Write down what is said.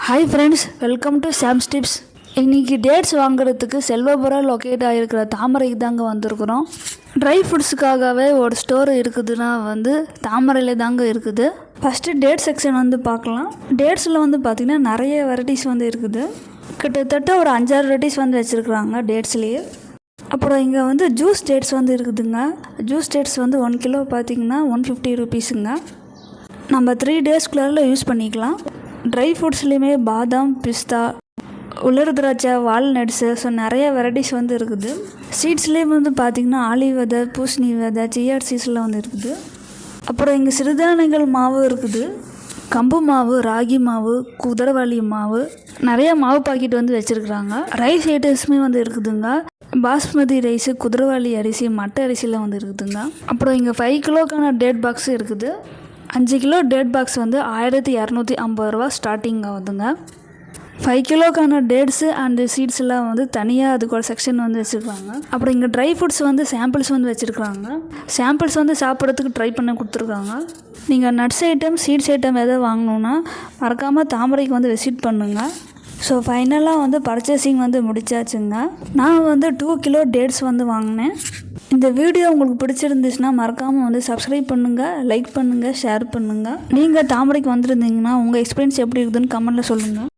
Hi friends, welcome to Sam's tips. இன்றைக்கி dates வாங்குறதுக்கு Selvapuram locate ஆகிருக்கிற தாமரைக்கு தாங்க வந்திருக்கிறோம். ட்ரை ஃப்ரூட்ஸுக்காகவே ஒரு ஸ்டோர் இருக்குதுன்னா தாமரையில் தாங்க இருக்குது. ஃபஸ்ட்டு டேட் செக்ஷன் பார்க்கலாம். டேட்ஸில் பார்த்திங்கன்னா நிறைய வெரைட்டிஸ் இருக்குது. கிட்டத்தட்ட ஒரு 5-6 வெரைட்டிஸ் வச்சுருக்குறாங்க டேட்ஸ்லேயே. அப்புறம் இங்கே ஜூஸ் டேட்ஸ் இருக்குதுங்க. ஜூஸ் டேட்ஸ் 1 கிலோ பார்த்திங்கன்னா 150 ருபீஸுங்க. நம்ம 3 டேஸ்க்குள்ளே யூஸ் பண்ணிக்கலாம். ட்ரை ஃப்ரூட்ஸ்லேயுமே பாதாம், பிஸ்தா, உலர் திராட்சை, வால்நட்ஸு, ஸோ நிறைய வெரைட்டிஸ் இருக்குது. சீட்ஸ்லேயே பார்த்திங்கன்னா ஆலிவ் விதை, பூசணி விதை, சியா சீட்ஸ்லாம் இருக்குது. அப்புறம் இங்கே சிறுதானியங்கள் மாவு இருக்குது. கம்பு மாவு, ராகி மாவு, குதிரைவாளி மாவு, நிறைய மாவு பாக்கெட் வச்சுருக்குறாங்க. ரைஸ் ஐட்டம்ஸுமே இருக்குதுங்க. பாஸ்மதி ரைஸு, குதிரைவாளி அரிசி, மட்டை அரிசிலாம் இருக்குதுங்க. அப்புறம் இங்கே 5 கிலோக்கான டேட் பாக்ஸு இருக்குது. 5 கிலோ டேட் பாக்ஸ் 1250 ரூபா ஸ்டார்டிங் ஆகுதுங்க. 5 கிலோக்கான டேட்ஸு அண்டு சீட்ஸ்லாம் தனியாக அதுக்கு ஒரு செக்ஷன் வச்சுருக்காங்க. அப்புறம் இங்கே ட்ரை ஃப்ரூட்ஸ் சாம்பிள்ஸ் வச்சுருக்காங்க. சாம்பிள்ஸ் சாப்பிட்றதுக்கு ட்ரை பண்ண கொடுத்துருக்காங்க. நீங்கள் நட்ஸ் ஐட்டம், சீட்ஸ் ஐட்டம் எதாவது வாங்கணுன்னா மறக்காமல் தாமரைக்கு விசிட் பண்ணுங்கள். ஸோ ஃபைனலாக பர்ச்சேசிங் முடிச்சாச்சுங்க. நான் 2 கிலோ டேட்ஸ் வாங்கினேன். இந்த வீடியோ உங்களுக்கு பிடிச்சிருந்துச்சுன்னா மறக்காமல் சப்ஸ்கிரைப் பண்ணுங்கள், லைக் பண்ணுங்கள், ஷேர் பண்ணுங்கள். நீங்கள் தாமரைக்கு வந்திருந்தீங்கன்னா உங்கள் எக்ஸ்பீரியன்ஸ் எப்படி இருக்குதுன்னு கமெண்ட்டில் சொல்லுங்கள்.